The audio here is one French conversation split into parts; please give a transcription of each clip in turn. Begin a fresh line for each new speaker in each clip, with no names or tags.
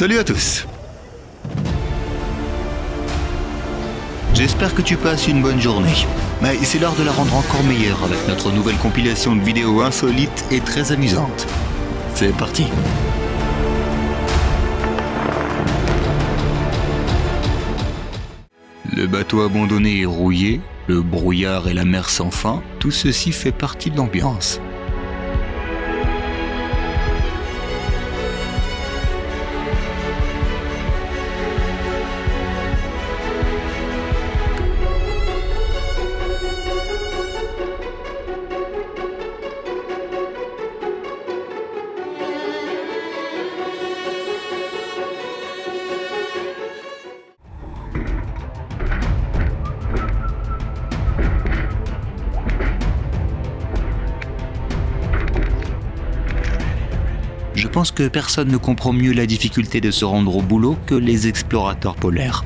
Salut à tous. J'espère que tu passes une bonne journée. Mais c'est l'heure de la rendre encore meilleure avec notre nouvelle compilation de vidéos insolites et très amusantes. C'est parti. Le bateau abandonné et rouillé, le brouillard et la mer sans fin, tout ceci fait partie de l'ambiance. Je pense que personne ne comprend mieux la difficulté de se rendre au boulot que les explorateurs polaires.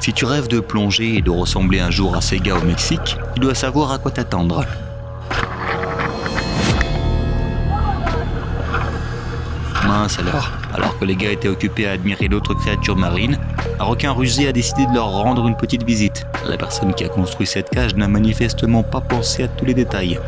Si tu rêves de plonger et de ressembler un jour à ces gars au Mexique, tu dois savoir à quoi t'attendre. Mince alors que les gars étaient occupés à admirer d'autres créatures marines, un requin rusé a décidé de leur rendre une petite visite. La personne qui a construit cette cage n'a manifestement pas pensé à tous les détails.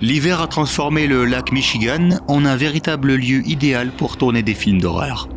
L'hiver a transformé le lac Michigan en un véritable lieu idéal pour tourner des films d'horreur.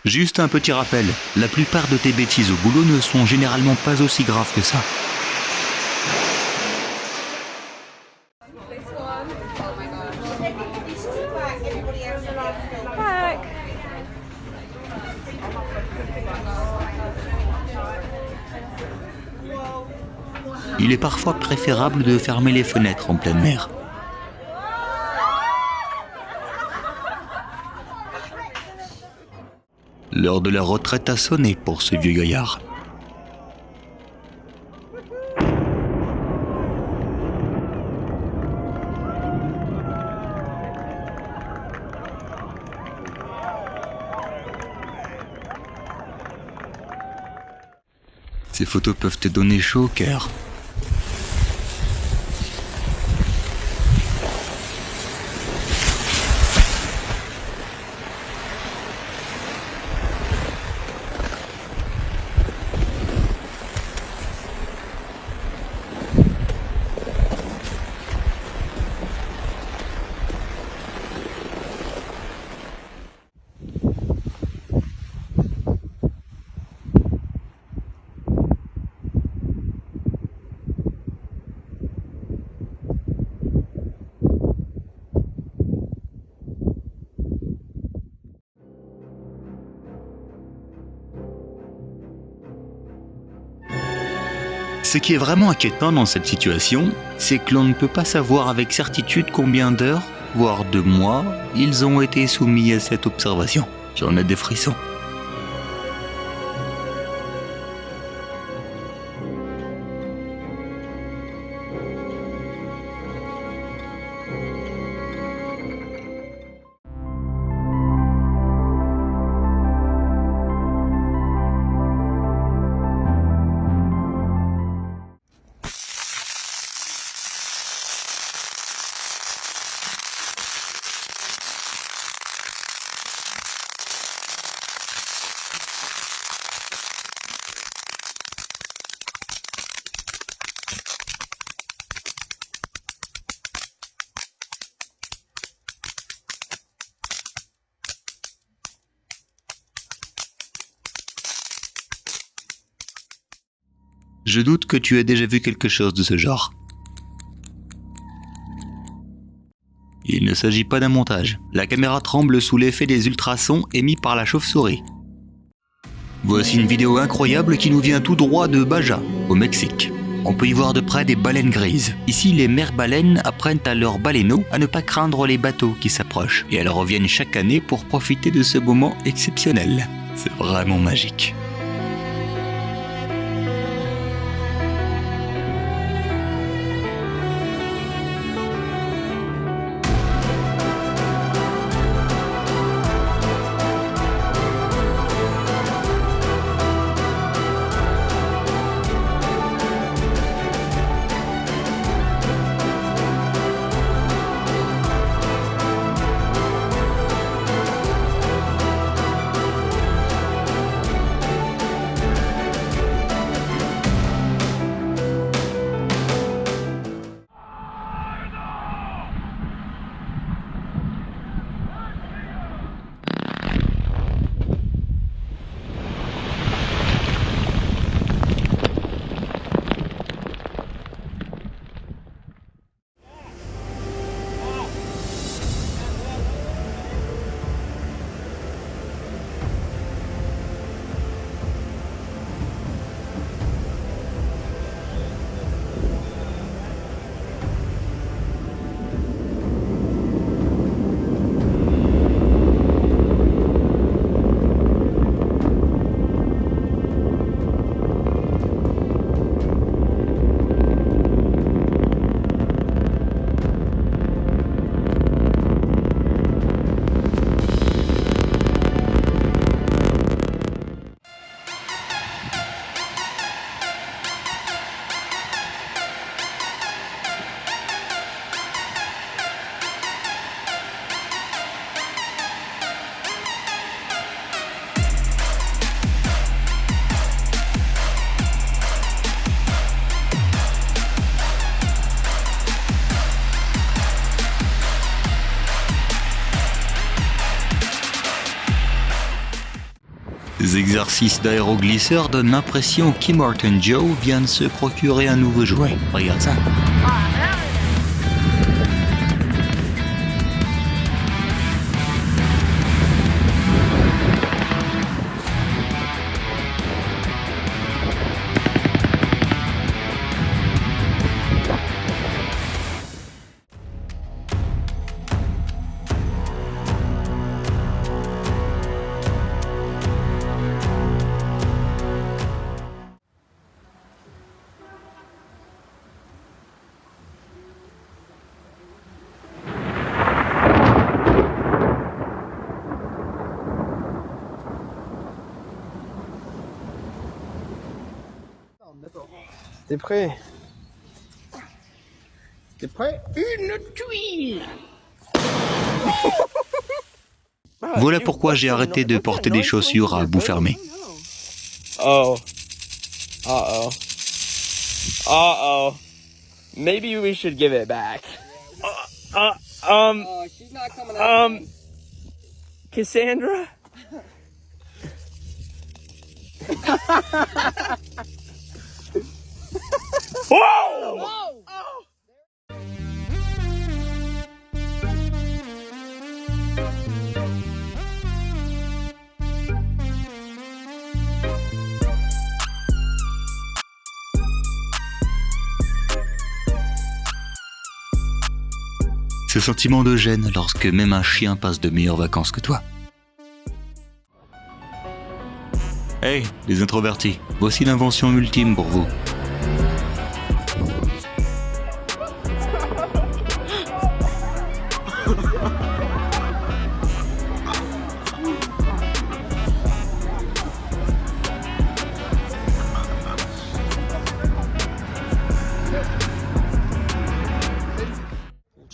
Juste un petit rappel, la plupart de tes bêtises au boulot ne sont généralement pas aussi graves que ça. il est parfois préférable de fermer les fenêtres en pleine mer. L'heure de la retraite a sonné pour ce vieux gaillard. Ces photos peuvent te donner chaud au cœur. Ce qui est vraiment inquiétant dans cette situation, c'est que l'on ne peut pas savoir avec certitude combien d'heures, voire de mois, ils ont été soumis à cette observation. J'en ai des frissons. Je doute que tu aies déjà vu quelque chose de ce genre. Il ne s'agit pas d'un montage. La caméra tremble sous l'effet des ultrasons émis par la chauve-souris. Voici une vidéo incroyable qui nous vient tout droit de Baja, au Mexique. On peut y voir de près des baleines grises. Ici, les mères baleines apprennent à leurs baleineaux à ne pas craindre les bateaux qui s'approchent. Et elles reviennent chaque année pour profiter de ce moment exceptionnel. C'est vraiment magique. Ces exercices d'aéroglisseur donnent l'impression qu'Immortan Joe vient de se procurer un nouveau jouet. Regarde ça.
T'es prêt? T'es prêt? Une tuile!
Voilà pourquoi j'ai arrêté de porter des chaussures à bout fermé.
Oh. Uh-oh. Uh-oh. Maybe we should give it back.
She's not coming out.
Cassandra? Whoa!
Ce sentiment de gêne lorsque même un chien passe de meilleures vacances que toi. Hey, les introvertis, voici l'invention ultime pour vous.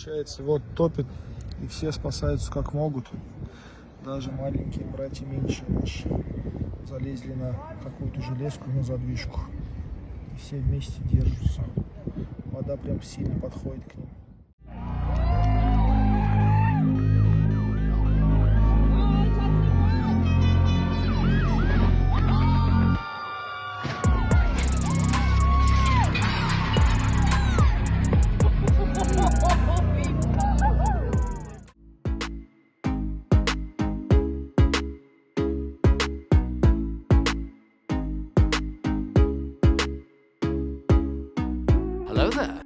Получается, вот топит, и все спасаются как могут. Даже маленькие братья меньше наши залезли на какую-то железку, на задвижку. И все вместе держатся. Вода прям сильно подходит к ним.
Hello there.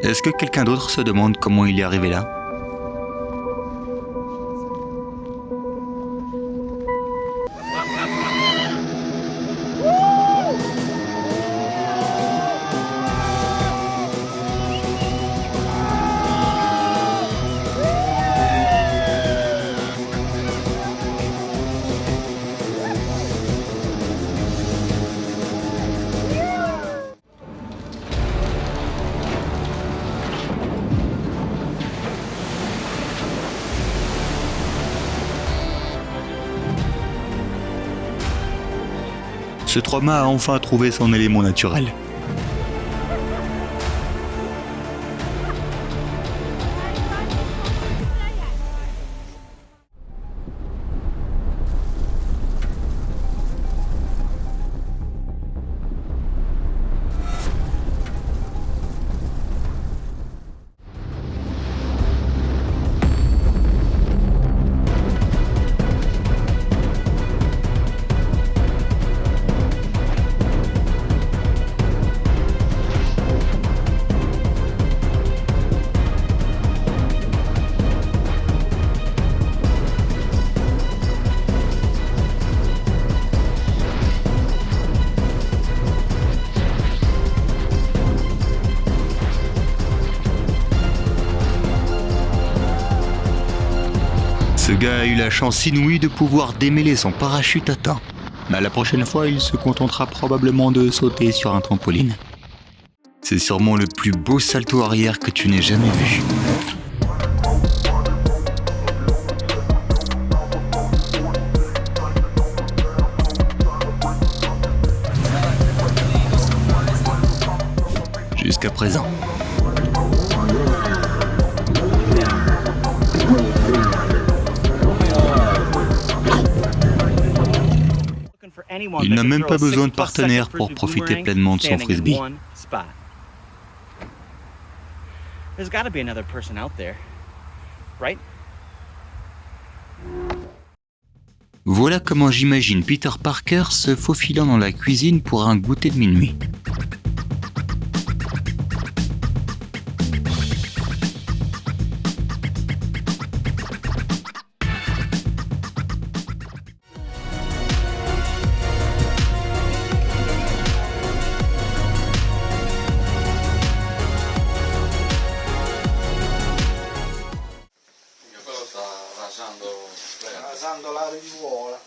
Est-ce que quelqu'un d'autre se demande comment il est arrivé là ? Ce trauma a enfin trouvé son élément naturel. Ce gars a eu la chance inouïe de pouvoir démêler son parachute à temps. Mais la prochaine fois, il se contentera probablement de sauter sur un trampoline. C'est sûrement le plus beau salto arrière que tu n'aies jamais vu. Jusqu'à présent. Il n'a même pas besoin de partenaire pour profiter pleinement de son frisbee. Voilà comment j'imagine Peter Parker se faufilant dans la cuisine pour un goûter de minuit.
Rasando la rivuola.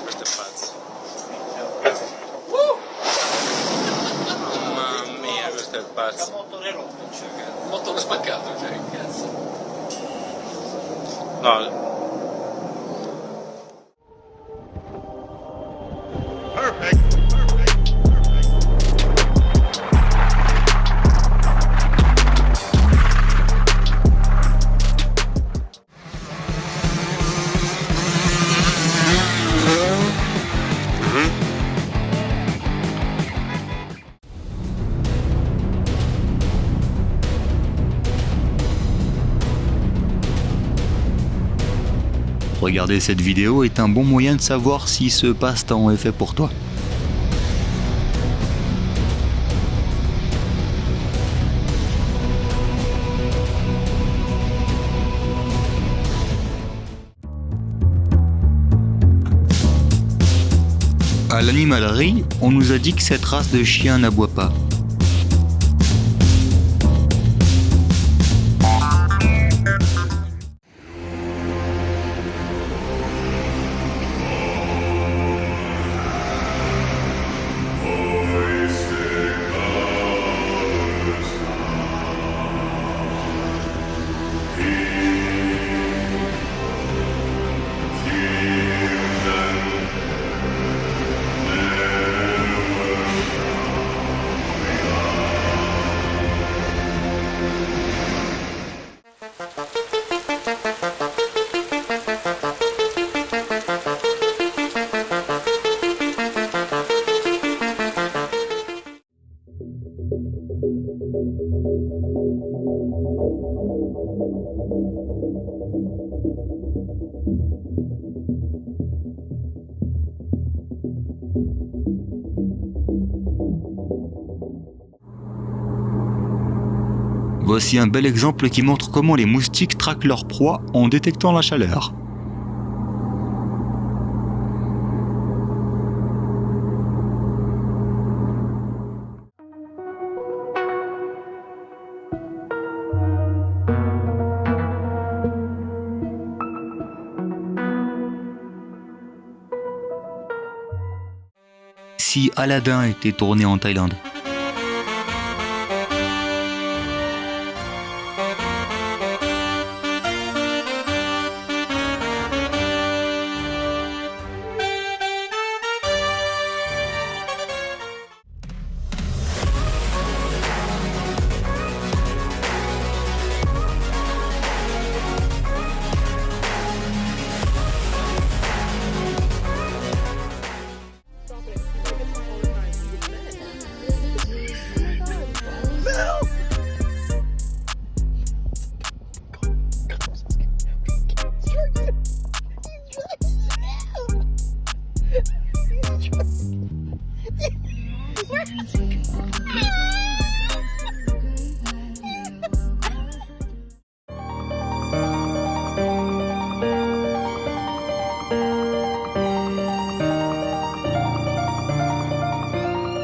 Questo è pazzo. Mamma mia, questo è pazzo.
Motore rotto, cioè,
Motore spaccato, cioè, che cazzo. No.
Regarder cette vidéo est un bon moyen de savoir si ce passe-temps est fait pour toi. À l'animalerie, on nous a dit que cette race de chien n'aboie pas. Voici un bel exemple qui montre comment les moustiques traquent leur proie en détectant la chaleur. Si Aladdin était tourné en Thaïlande.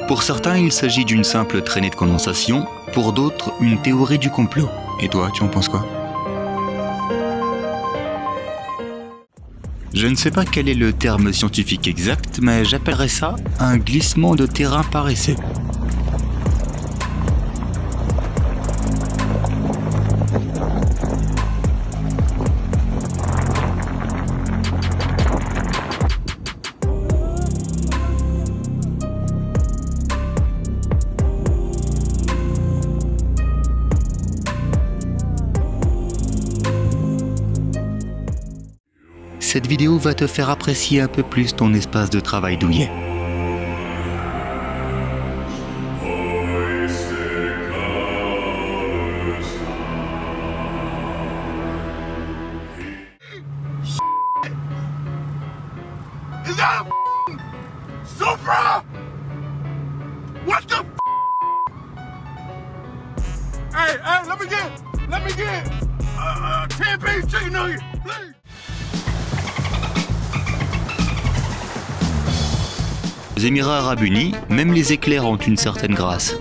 Pour certains, il s'agit d'une simple traînée de condensation, pour d'autres, une théorie du complot. Et toi, tu en penses quoi? Je ne sais pas quel est le terme scientifique exact, mais j'appellerais ça un glissement de terrain par essai. Cette vidéo va te faire apprécier un peu plus ton espace de travail douillet.
Is that a Supra? What the Hey, let me get 10-piece chicken nugget, please.
Aux Émirats Arabes Unis, même les éclairs ont une certaine grâce.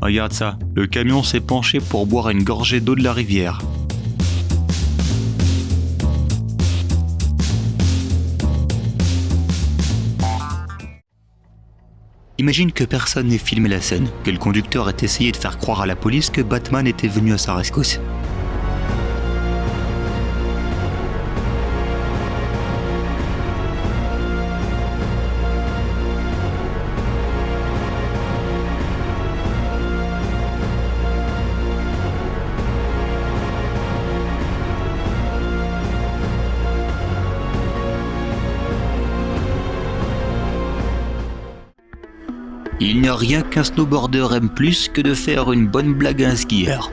Regarde ça, le camion s'est penché pour boire une gorgée d'eau de la rivière. Imagine que personne n'ait filmé la scène, que le conducteur ait essayé de faire croire à la police que Batman était venu à sa rescousse. Il n'y a rien qu'un snowboarder aime plus que de faire une bonne blague à un skieur.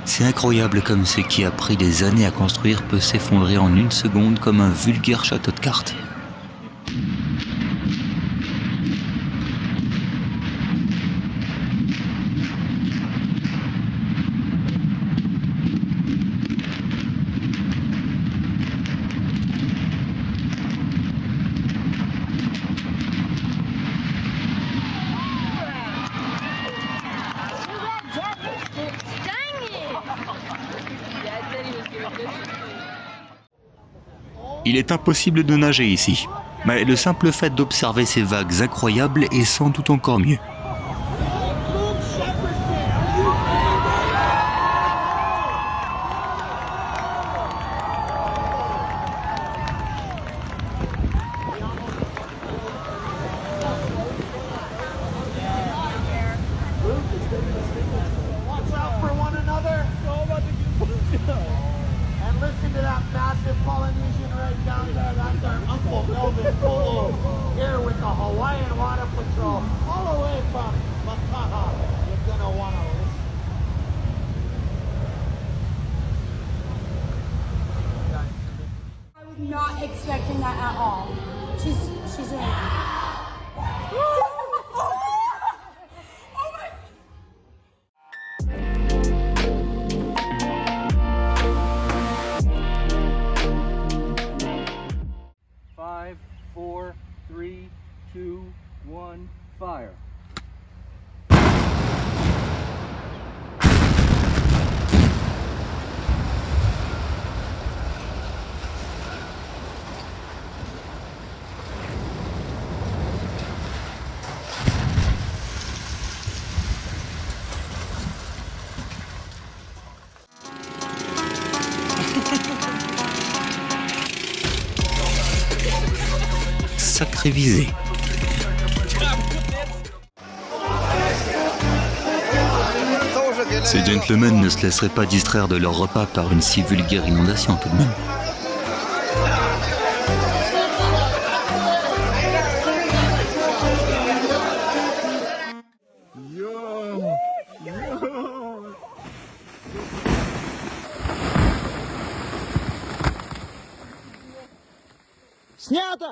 C'est incroyable comme ce qui a pris des années à construire peut s'effondrer en une seconde comme un vulgaire château de cartes. Il est impossible de nager ici, mais le simple fait d'observer ces vagues incroyables est sans doute encore mieux.
Watch out for one another. And listen to that massive Polynesian right down there. That's our Uncle Melvin Polo here with the Hawaiian Water Patrol all the way from Makaha. You're gonna wanna listen.
I was not expecting that at all. She's in.
5, 4, 3, 2, 1, fire.
Sacré visée. Ces gentlemen ne se laisseraient pas distraire de leur repas par une si vulgaire inondation tout de même.
Снято!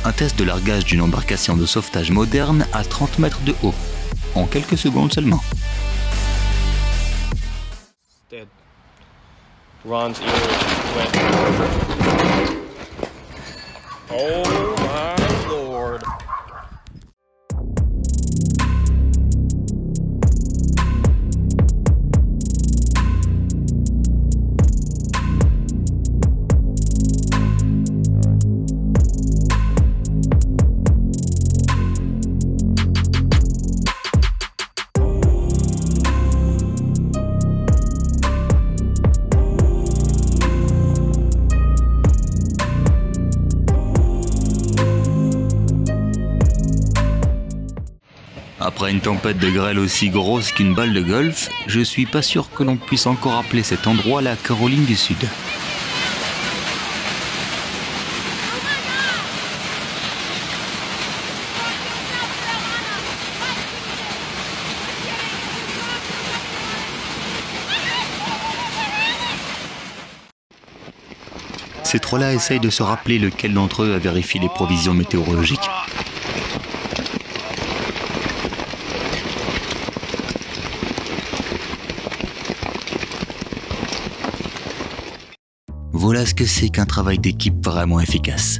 Un test de largage d'une embarcation de sauvetage moderne à 30 mètres de haut, en quelques secondes seulement.
Dead. Ron's ear went. Oh my lord.
Après une tempête de grêle aussi grosse qu'une balle de golf, je suis pas sûr que l'on puisse encore appeler cet endroit la Caroline du Sud. Ces trois-là essayent de se rappeler lequel d'entre eux a vérifié les provisions météorologiques. Voilà ce que c'est qu'un travail d'équipe vraiment efficace.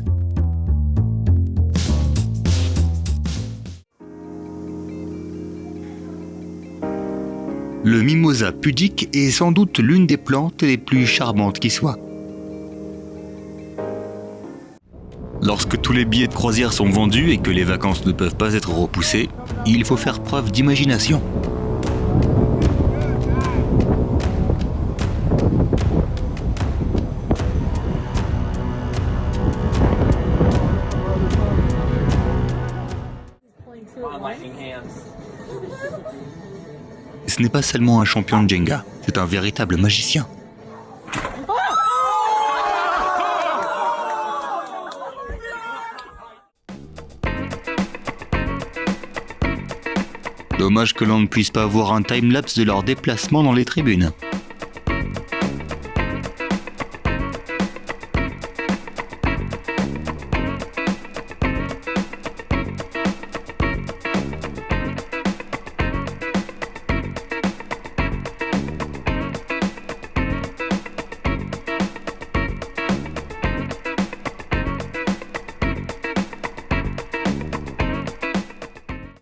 Le mimosa pudique est sans doute l'une des plantes les plus charmantes qui soient. Lorsque tous les billets de croisière sont vendus et que les vacances ne peuvent pas être repoussées, il faut faire preuve d'imagination. Ce n'est pas seulement un champion de Jenga, c'est un véritable magicien. Dommage que l'on ne puisse pas voir un timelapse de leur déplacement dans les tribunes.